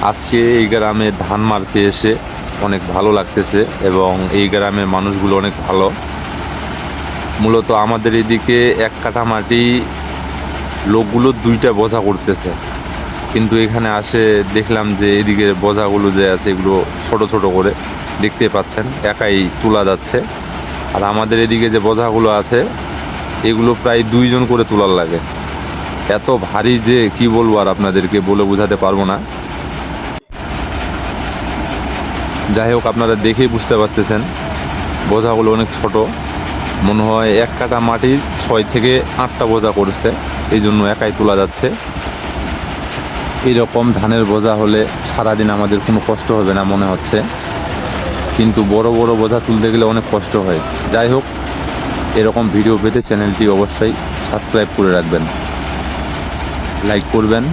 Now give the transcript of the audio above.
আজকে এই গ্রামে ধান মারতে এসে অনেক ভালো লাগতেছে এবং এই গ্রামের মানুষগুলো অনেক ভালো। মূলত আমাদের এদিকে এক কাঠা মাটি লোকগুলো দুইটা বোঝা করতেছে, কিন্তু এখানে আসে দেখলাম যে এদিকে বোঝাগুলো যে আছে এগুলো ছোট ছোট করে দেখতে পাচ্ছেন একাই তোলা যাচ্ছে। আর আমাদের এদিকে যে বোঝাগুলো আছে এগুলো প্রায় দুইজন করে তোলার লাগে। এত ভারী যে কি বলবো, আর আপনাদেরকে বলে বোঝাতে পারবো না। যাই হোক, আপনারা দেখেই বুঝতে পারতেছেন বোঝাগুলো অনেক ছোট। মনে হয় এক কাঠা মাটি 6 থেকে 8টা বোঝা করছে, এই জন্য একাই তোলা যাচ্ছে। এইরকম ধানের বোঝা হলে সারাদিন আমাদের কোনো কষ্ট হবে না মনে হচ্ছে, কিন্তু বড় বড় বোঝা তুলতে গেলে অনেক কষ্ট হয়। যাই হোক, এরকম ভিডিও পেতে চ্যানেলটি অবশ্যই সাবস্ক্রাইব করে রাখবেন, লাইক করবেন।